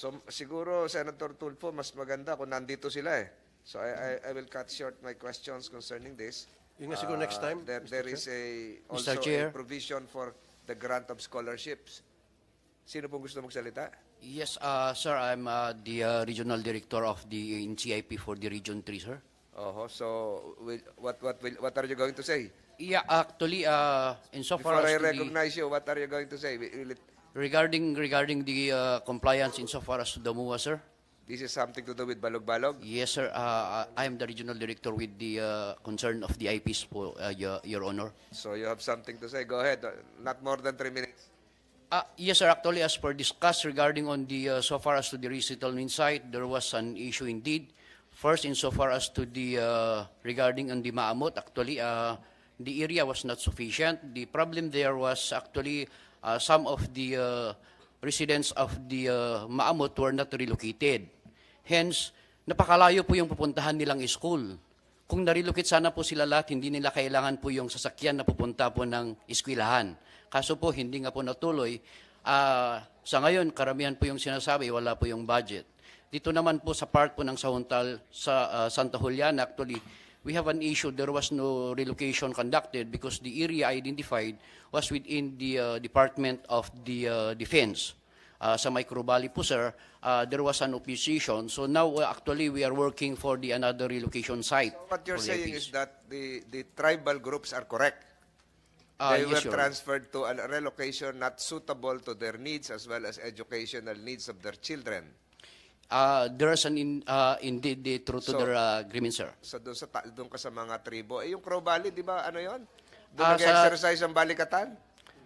So siguro, Senator Tulfo, mas maganda kung nandito sila eh. So I will cut short my questions concerning this. Yun nga siguro next time, There Mr. is Mr. also Chair. a provision for the grant of scholarships. Sino pong gusto magsalita? Yes, sir, I'm the regional director of the NCIP for the Region 3, sir. So what are you going to say? Yeah, actually, insofar Before I as to recognize you, what are you going to say? regarding the compliance insofar as to the MUA, sir. This is something to do with balog-balog? Yes, sir. I am the regional director with the concern of the IPs, po, Your Honor. So you have something to say. Go ahead. Not more than 3 minutes. Yes, sir. Actually, as per discussed regarding on the so far as to the resettlement site, there was an issue indeed. First, insofar as to the regarding on the Maamot, actually, the area was not sufficient. The problem there was actually some of the residents of the Maamot were not relocated. Hence, napakalayo po yung pupuntahan nilang school. Kung narilocate sana po sila lahat, hindi nila kailangan po yung sasakyan na pupunta po ng eskwelahan. Kaso po, hindi nga po natuloy. Sa ngayon, karamihan po yung sinasabi, wala po yung budget. Dito naman po sa part po ng Sahuntal sa Santa Juliana, actually, we have an issue. There was no relocation conducted because the area identified was within the Department of the Defense. Sa Micro Valley po, sir, there was an opposition. So now, actually, we are working for the another relocation site. So what you're for the saying IPs. is that the tribal groups are correct. They were Yes, Your Honor. transferred to a relocation not suitable to their needs as well as educational needs of their children. There is indeed the truth to So- their agreement, sir. So doon ka sa mga tribo. Yung Crow Valley, di ba, ano yon? Doon Sa- nag-exercise ang balikatan?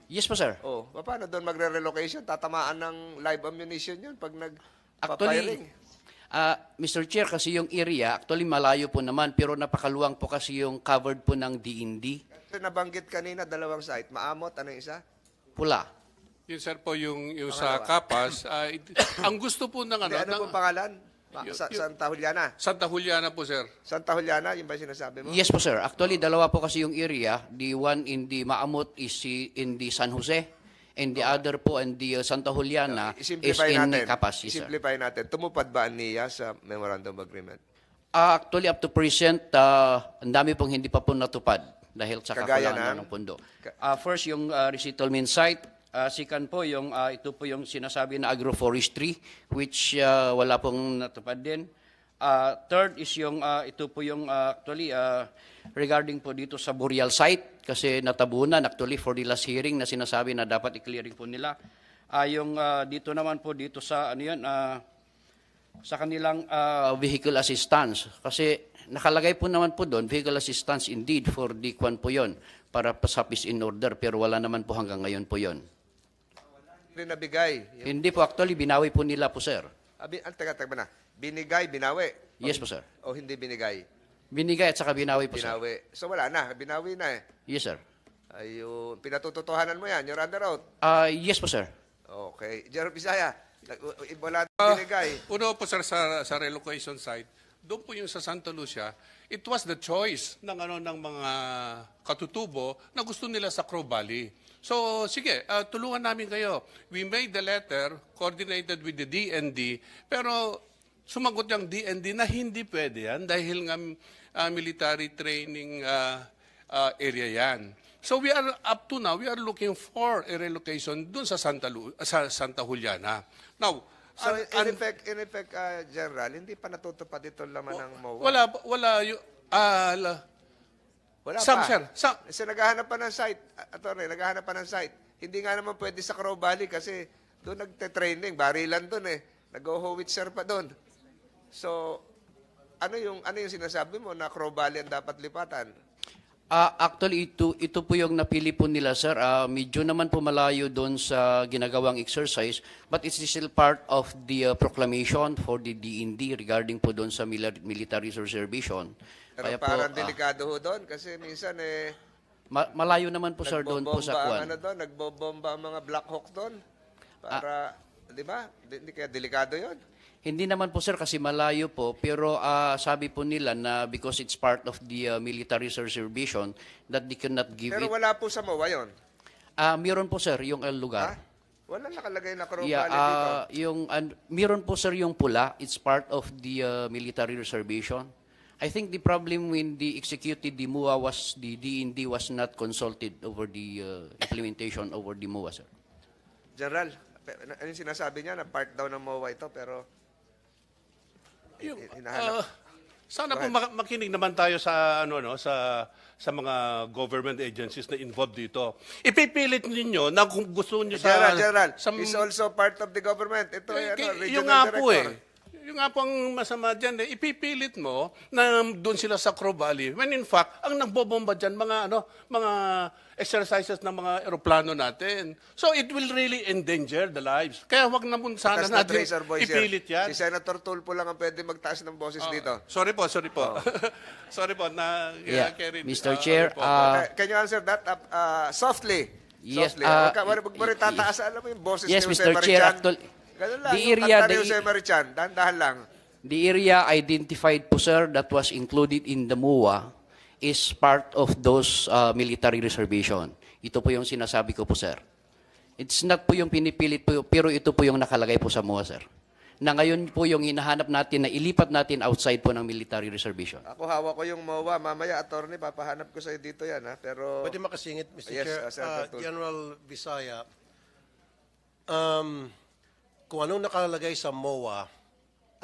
Yes po, sir. Oh, paano doon magre-relocation? Tatamaan ng live ammunition yun pag Actually, nag-firing. Mr. Chair, kasi yung area, actually malayo po naman, pero napakaluwang po kasi yung covered po ng DND. Ito nabanggit kanina, dalawang site. Maamot, ano yung isa? Pula. Yun sir po yung sa Kapas, ang gusto po ng Hindi, ano ng pong pangalan? Santa Juliana. Santa Juliana po sir. Santa Juliana, yung ba sinasabi mo? Yes po, sir. Actually, dalawa po kasi yung area. The one in the Maamot is in the San Jose, and the other po in the Santa Juliana is Isimplify in natin. Capas. Yes, sir. Isimplify natin. Tumupad ba ang NIA sa Memorandum of Agreement? Actually, up to present, ang dami pong hindi pa po natupad dahil sa Kagaya kakulangan ng? ng pondo. First, yung resettlement site. Second po, ito po yung sinasabi na agroforestry, which wala pong natupad din. Third is ito po yung actually regarding po dito sa burial site, kasi natabunan actually for the last hearing na sinasabi na dapat i-clearing po nila. Dito naman po dito sa sa kanilang vehicle assistance, kasi nakalagay po naman po doon vehicle assistance indeed for the kwan po yon para sa peace in order, pero wala naman po hanggang ngayon po yon. Hindi nabigay. Hindi po, actually binawi po nila po, sir. Teka na. Binigay, binawi. Yes po, sir. O hindi binigay? Binigay at saka binawi po, sir. Binawi. So wala na. Binawi na eh. Yes, sir. Ayun. Pinatututuhanan mo yan. You're under oath. Yes po, sir. Okay. Jerome Bisaya. Wala na binigay. Uno po sir sa relocation site, doon po yung sa Santa Lucia, it was the choice ng mga katutubo na gusto nila sa Crow Valley. So, sige, tulungan namin kayo. We made the letter, coordinated with the DND, pero sumagot yung DND na hindi pwede yan dahil nga military training area yan. So, we are up to now, we are looking for a relocation dun sa Santa Juliana. Now, So in effect, General, hindi pa natutupad ito laman ng MOA. Wala Sam, pa. sir, Sam. Kasi naghahanap pa ng site. Attorney, naghahanap pa ng site. Hindi nga naman pwede sa Crow Valley kasi doon nagte-training. Barilan doon eh. Nag-howitzer pa doon. So, ano yung sinasabi mo na Crow Valley ang dapat lipatan? Actually, ito po yung napili po nila, sir. Medyo naman po malayo doon sa ginagawang exercise, but it's still part of the proclamation for the DND regarding po doon sa military reservation. Pero Kaya parang po, delikado ho doon kasi minsan malayo naman po, sir, doon po sa Kwan. nagbobomba ang mga Black Hawk doon. Para, di ba? Hindi kaya delikado yon. Hindi naman po, sir, kasi malayo po, pero sabi po nila na because it's part of the military reservation that they cannot give Pero it. wala po sa MOA yon. Meron po, sir, yung lugar. Ha? Walang nakalagay na Crow Yeah, Valley dito. meron po sir yung pula. It's part of the military reservation. I think the problem when the executed the MUA was the DND was not consulted over the implementation over the MUA, sir. General, ano yung sinasabi niya na part daw ng MOA ito pero Yung, hinahanap. sana Go po makinig naman tayo sa sa mga government agencies na involved dito. Ipipilit ninyo na kung gusto niyo General, sa is also part of the government. Ito ay yung regional nga po director. Yung nga po ang masama dyan, ipipilit mo na doon sila sa Crow Valley. When in fact, ang nagbobomba dyan, mga exercises ng mga eroplano natin. So it will really endanger the lives. Kaya wag na muna sana Taas na natin tracer voice ipilit here. yan. Si Senator Tulfo lang ang pwede magtaas ng boses dito. Sorry po. Sorry po. Yeah, carried, Mr. Chair, ano po. Can you answer that softly? Yes, Softly. Wag mo rin tataas. Alam mo yung boses yes, ni Jose Mr. Chair, Marichan. Ganun lang. the Yung area, kanta ni Jose Marichan. Dahan-dahan lang. the area identified po, sir, that was included in the MUA is part of those military reservation. Ito po yung sinasabi ko po, sir. It's not po yung pinipilit po, pero ito po yung nakalagay po sa MUA, sir. Na ngayon po yung hinahanap natin na ilipat natin outside po ng military reservation. Ako hawak ko yung MOA. Mamaya, attorney, papahanap ko sa'yo dito yan. Ha? Pero, Pwede makasingit, Mr. Yes, Chair. Senator Tulfo. General Visaya, kung anong nakalagay sa MOA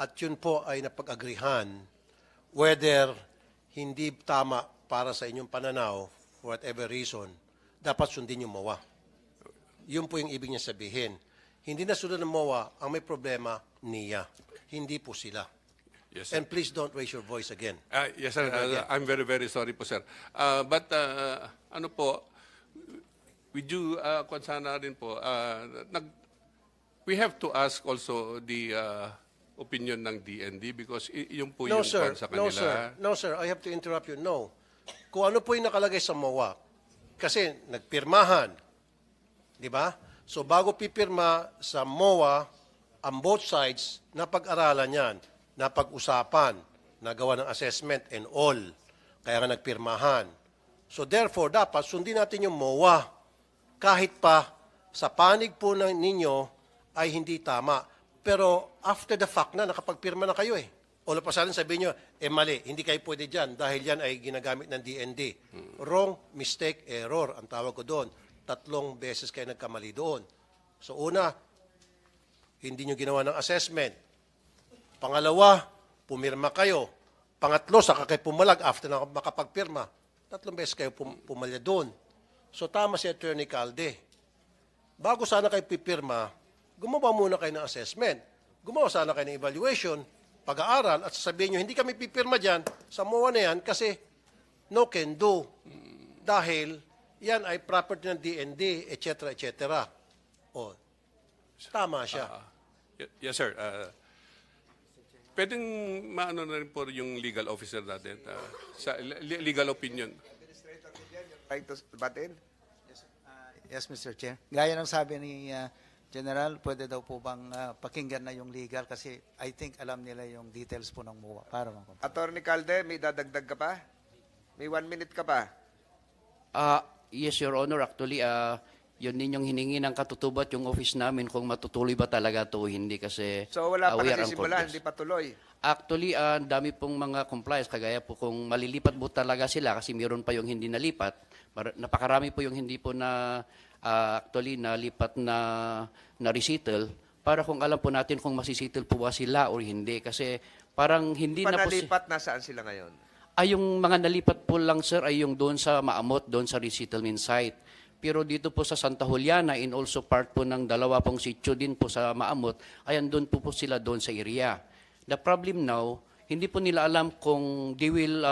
at yun po ay napag-agrihan, whether hindi tama para sa inyong pananaw, for whatever reason, dapat sundin yung MOA. Yun po yung ibig niya sabihin. Hindi na sunod ng MOA, ang may problema, niya. Hindi po sila. Yes, sir. And please don't raise your voice again. Yes, sir. I'm very, very sorry po, sir. But, ano po, we do, kung sana rin po, we have to ask also the opinion ng DND because yung po yung kwan sa kanila. No, sir. I have to interrupt you. No. Kung ano po yung nakalagay sa MOA, kasi nagpirmahan, di ba? So bago pipirma sa MOA, ang both sides, napag-aralan yan, napag-usapan, nagawa ng assessment and all. Kaya nga nagpirmahan. So therefore, dapat sundin natin yung MOA. Kahit pa sa panig po ninyo ay hindi tama. Pero after the fact na, nakapagpirma na kayo eh. All of a sudden sabihin nyo, mali, hindi kayo pwede dyan dahil yan ay ginagamit ng DND. Wrong, mistake, error, ang tawag ko doon. 3 beses kayo nagkamali doon. So una, hindi nyo ginawa ng assessment. Pangalawa, pumirma kayo. Pangatlo, saka kayo pumalag after na makapagpirma. 3 beses kayo pumalya doon. So tama si Attorney Calde. Bago sana kayo pipirma, gumawa muna kayo ng assessment. Gumawa sana kayo ng evaluation, pag-aaral, at sasabihin nyo, hindi kami pipirma dyan sa MOA na yan kasi no can do. Dahil yan ay property ng DND, etc. etc. O, tama siya. Yes, sir. Pwedeng maano na rin po yung legal officer natin sa legal opinion. trying to butt in? Yes, Mr. Chair. Gaya ng sabi ni General, pwede daw po bang pakinggan na yung legal kasi I think alam nila yung details po ng MOA. Para Attorney Calde, may dadagdag ka pa? May 1 minute ka pa? Yes, Your Honor. Actually, yun din yung hiningi ng katutubat yung office namin kung matutuloy ba talaga to o hindi kasi So wala pa we are on nagsisimula, progress. hindi pa tuloy. Actually, ang dami pong mga compliance. Kagaya po kung malilipat po talaga sila kasi meron pa yung hindi nalipat. Napakarami po yung hindi po na actually nalipat na recital para kung alam po natin kung masisitil po ba sila o hindi. Kasi parang hindi na po... Panalipat, nasaan sila ngayon? Ay, yung mga nalipat po lang, sir, ay yung doon sa Maamot, doon sa resettlement site. Pero dito po sa Santa Juliana and also part po ng 2 pong sitio din po sa Maamot, ayan doon po sila doon sa area. The problem now, hindi po nila alam kung they will,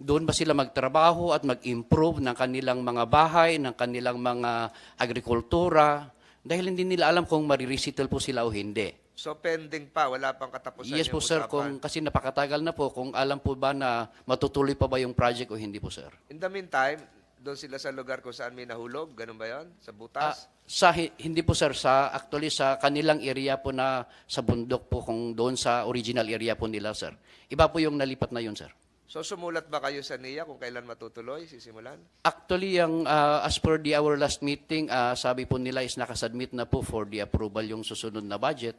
doon ba sila magtrabaho at mag-improve ng kanilang mga bahay, ng kanilang mga agrikultura, dahil hindi nila alam kung mariresettle po sila o hindi. So pending pa, wala pang katapusan Yes yung po, sir, usapan. kasi napakatagal na po, kung alam po ba na matutuloy pa ba yung project o hindi po, sir. In the meantime, doon sila sa lugar kung saan may nahulog, ganun ba yan? Sa butas? Hindi po sir, actually sa kanilang area po na sa bundok po kung doon sa original area po nila sir. Iba po yung nalipat na yun sir. So sumulat ba kayo sa NIA kung kailan matutuloy, sisimulan? Actually, as per our last meeting, sabi po nila is nakasubmit na po for the approval yung susunod na budget.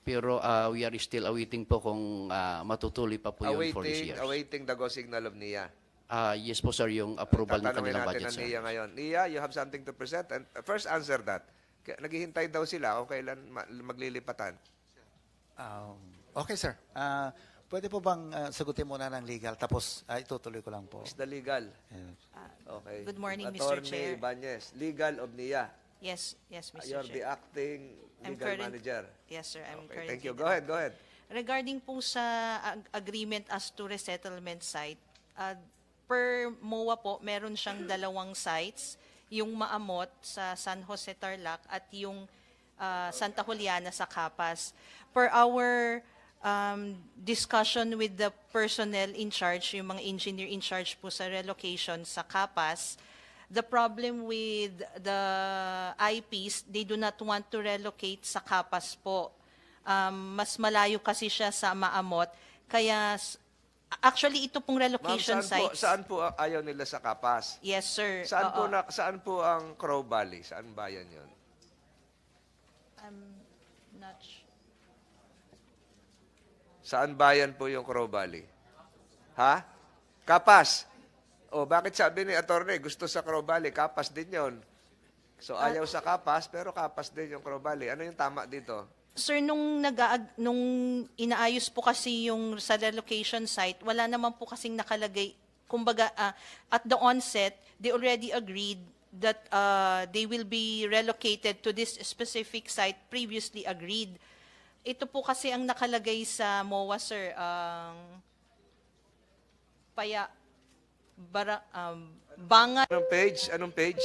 Pero we are still awaiting po kung matutuloy pa po yun for this year. Awaiting the go signal of NIA. Yes po sir, yung approval ng Tatanungin kanilang natin budget ang sir. NIA ngayon. NIA, you have something to present? And first answer that. Naghihintay daw sila kung kailan maglilipatan. Okay, sir. Pwede po bang sagutin muna ng legal tapos itutuloy ko lang po. Is the legal? Yes. Okay. Good morning, Mr. Attorney Chair. Ibanez, legal of NIA. Yes, Mr. You're the Chair. acting I'm legal current- manager. Yes, sir. I'm Okay, currently thank you. the- Go ahead. Regarding po sa agreement as to resettlement site, per MOA po, meron siyang dalawang sites, yung Maamot sa San Jose Tarlac at yung Santa Juliana sa Capas. Per our discussion with the personnel in charge, yung mga engineer in charge po sa relocation sa Capas, the problem with the IPs, they do not want to relocate sa Capas po. Mas malayo kasi siya sa Maamot. Kaya, actually, ito pong Ma'am, relocation sites. saan po ayaw nila sa Kapas? Yes, sir. Saan Oo. saan po ang Crow Valley? Saan bayan 'yon? I'm not sure. Saan bayan po yung Crow Valley? Ha? Kapas. O bakit sabi ni attorney gusto sa Crow Valley? Kapas din 'yon. So ayaw sa Kapas pero Kapas din yung Crow Valley. Ano yung tama dito? Sir, nung inaayos po kasi yung sa relocation site, wala naman po kasing nakalagay. Kumbaga, at the onset, they already agreed that they will be relocated to this specific site previously agreed. Ito po kasi ang nakalagay sa MOA, sir. Bangat. Anong page?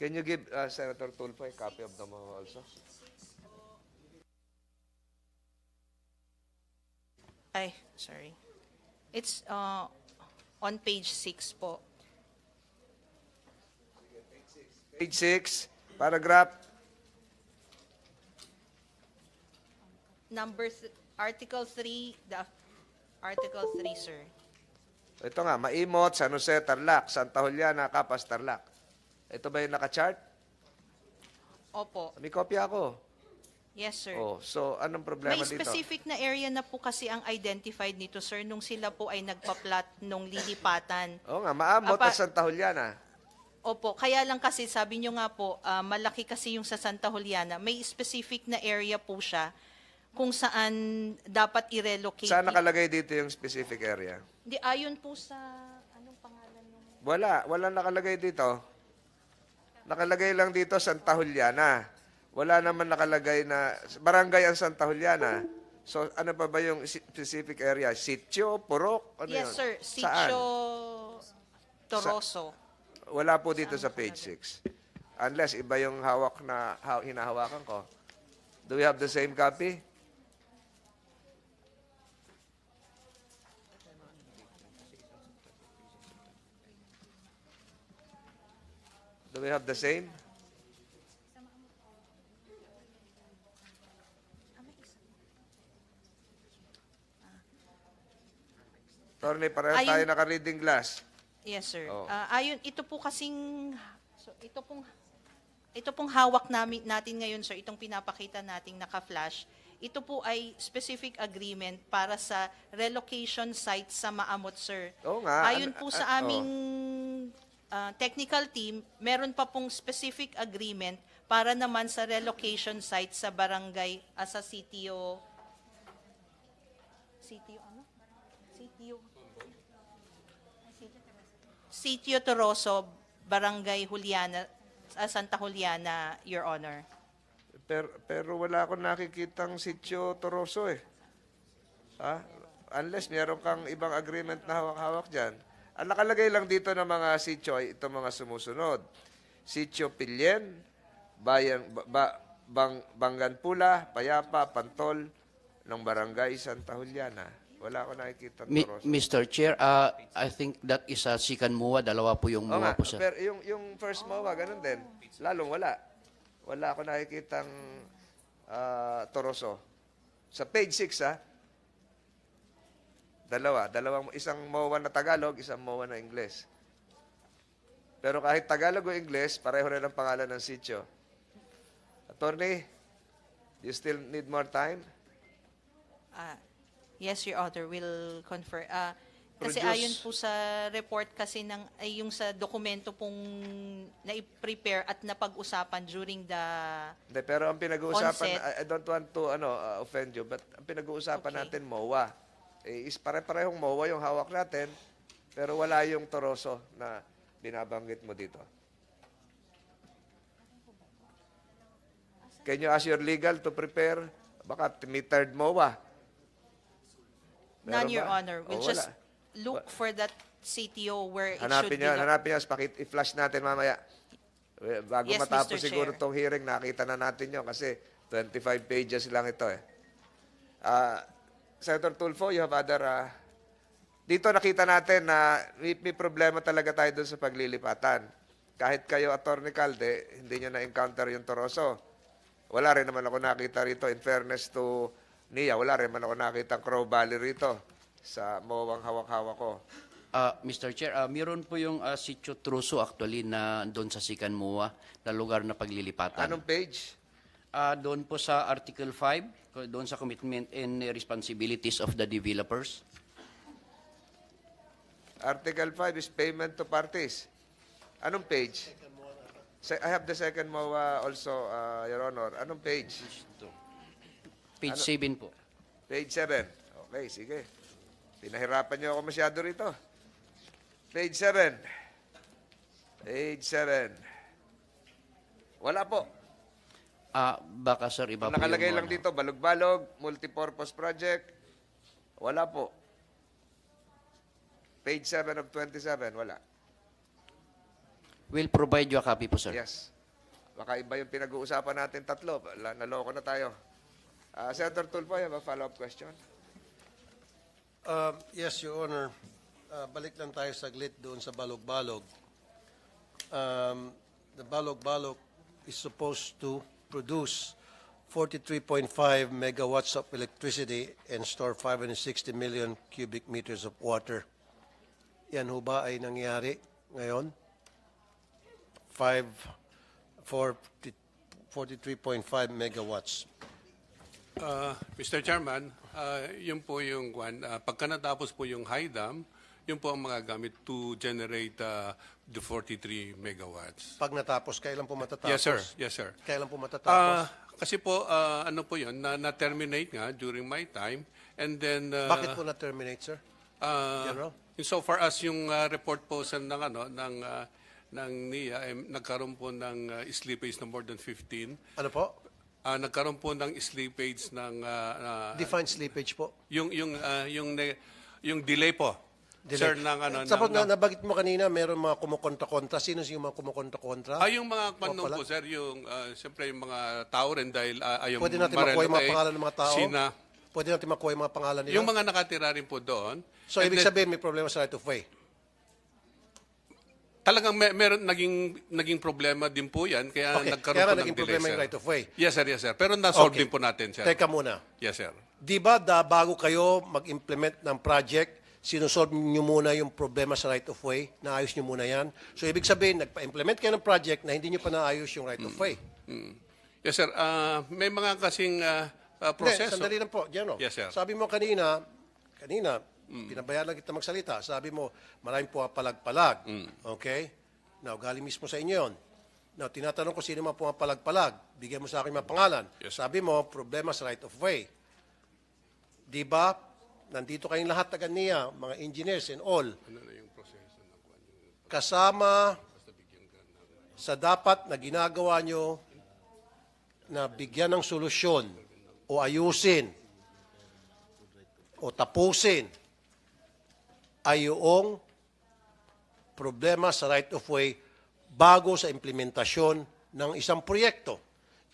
Can you give Senator Tulfo a copy of the MOA also? Ay, sorry. It's on page 6 po. Page 6, paragraph. Article 3, Article 3, sir. Ito nga, Maimot, San Jose, Tarlac, Santa Juliana, Capas, Tarlac. Ito ba yung naka-chart? Opo. May kopya ako. Yes, sir. Oh, so anong problema May dito? specific na area na po kasi ang identified nito, sir, nung sila po ay nagpa-plot nung lilipatan. Oo nga, Maamot Apa- at Santa Juliana. Opo, kaya lang kasi sabi nyo nga po, malaki kasi yung sa Santa Juliana. May specific na area po siya kung saan dapat i-relocate. Saan nakalagay dito yung specific area? Di, ayon po sa, anong pangalan nung... Wala nakalagay dito. Nakalagay lang dito Santa Juliana. Wala naman nakalagay na barangay ang Santa Juliana. So ano pa ba yung specific area? Sitio, Purok? Ano Yes, yun? sir. Saan? Sitio Toroso. Wala po dito sa page 6. Unless iba yung hinahawakan ko. Do we have the same copy? Do we have the same? Attorney, pareho Ayun- tayo naka-reading glass. Yes, sir. Oh. Ayon, ito po kasing, so ito pong hawak natin ngayon, sir, itong pinapakita nating naka-flash, ito po ay specific agreement para sa relocation site sa Maamot, sir. Oo nga. Ayon po sa aming technical team, meron pa pong specific agreement para naman sa relocation site sa barangay, sa sitio Sitio Toroso, Barangay Juliana, Santa Juliana, Your Honor. Pero wala akong nakikitang sitio Toroso eh. Ha? Unless meron kang ibang agreement na hawak-hawak dyan. Ang nakalagay lang dito ng mga sitio ay itong mga sumusunod. Sitio Pilyen, Bangan Pula, Payapa, Pantol, ng Barangay Santa Juliana. Wala akong nakikitang Toroso. Mr. Chair, I think that is a second MOA. Dalawa po yung Oo nga, MOA po sir. pero yung first MOA, ganun din. Lalong wala. Wala akong nakikitang Toroso. Sa page 6, isang MOA na Tagalog, isang MOA na Ingles. Pero kahit Tagalog o Ingles, pareho rin ang pangalan ng sitio. Attorney, do you still need more time? Yes, Your Honor, we'll confer. Kasi Produce. ayon po sa report kasi yung sa dokumento pong na-prepare at napag-usapan during the Hindi, pero ang pinag-uusapan, Onset. I don't want to offend you, but ang pinag-uusapan Okay. natin MOA. Is pare-parehong MOA yung hawak natin, pero wala yung Toroso na binabanggit mo dito. Can you ask your legal to prepare? Baka may third MOA. Meron None, Your ba? Honor. O, We'll wala. just look for that CTO where it Hanapin should niyo, be. hanapin niyo. I-flash natin mamaya. Bago Yes, matapos Mr. siguro Chair. itong hearing, nakita na natin yun kasi 25 pages lang ito eh. Senator Tulfo, you have other... dito nakita natin na may problema talaga tayo dun sa paglilipatan. Kahit kayo, Attorney Calde, hindi nyo na-encounter yung Toroso. Wala rin naman ako nakita rito. In fairness to Nia, wala rin naman ako nakita ang Crow Valley rito sa mawang hawak-hawak ko. Mr. Chair, meron po yung sitio Truso actually na doon sa Sikan MOA na lugar na paglilipatan. Anong page? Doon po sa Article 5, doon sa commitment and responsibilities of the developers. Article 5 is payment to parties. Anong page? I have the second MOA also, Your Honor. Anong page? Page 7 po. Page 7. Okay, sige. Pinahirapan niyo ako masyado rito. Page 7. Page 7. Wala po. Baka sir, iba Ang po nakalagay yung, lang dito, balog-balog, multipurpose project. Wala po. Page 7 of 27, wala. We'll provide you a copy po, sir. Yes. Baka iba yung pinag-uusapan natin tatlo. Naloko na tayo. Senator Tulfo, you have a follow-up question? Yes, Your Honor. Balik lang tayo saglit doon sa balog-balog. The balog-balog is supposed to produce 43.5 megawatts of electricity and store 560 million cubic meters of water. Yan ho ba ay nangyari ngayon? 43.5 megawatts. Mr. Chairman, yun po yung pagka natapos po yung high dam, yun po ang mga gamit to generate the 43 megawatts. Pag natapos, kailan po matatapos? Yes, sir. Yes, sir. Kailan po matatapos? Kasi po, ano po yun, na-terminate nga during my time. And then... Bakit po na-terminate, sir? General? Insofar as yung report po sa ng NIA, nagkaroon po ng slippage na more than 15. Ano po? Nagkaroon po ng slippage ng Define slippage po. yung delay po. Sir, ng Tapos nabagit mo kanina, meron mga kumukontra-kontra. Sino yung mga kumukontra-kontra? yung mga kwanong pala. po, sir, yung siyempre yung mga tao rin dahil ayaw Pwede natin makuha yung mga pangalan ng mga tao? Sina, Pwede natin makuha yung mga pangalan nila? yung mga nakatira rin po doon. So, And ibig then, sabihin, may problema sa right of way. talagang meron naging problema din po yan kaya Okay, nagkaroon kaya po nga ng naging delay, problema sir. yung right of way. Yes, sir. Pero na-solve Okay. din po natin, sir. Teka muna. Yes, sir. Di ba bago kayo mag-implement ng project, sinusolve nyo muna yung problema sa right of way? Naayos nyo muna yan? So, ibig sabihin, nagpa-implement kayo ng project na hindi nyo pa naayos yung right of way. Yes, sir. May mga kasing proseso. Sandali lang po, General. Yes, sir. Sabi mo kanina, pinabayaan lang kita magsalita. Sabi mo, maraming pumapalag-palag. Okay? Now, galing mismo sa inyo yun. Now, tinatanong ko sino mga pumapalag-palag. Bigyan mo sa akin mga pangalan. Yes. Sabi mo, problema sa right of way. Di ba, nandito kayong lahat taga niya, mga engineers and all. Kasama sa dapat na ginagawa nyo na bigyan ng solusyon o ayusin o tapusin ay yung problema sa right of way bago sa implementasyon ng isang proyekto.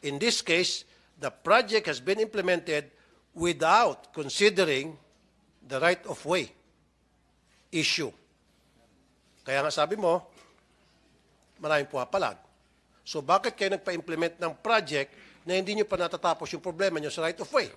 In this case, the project has been implemented without considering the right of way issue. Kaya nga sabi mo, maraming pumapalag. So bakit kayo nagpa-implement ng project na hindi nyo pa natatapos yung problema nyo sa right of way?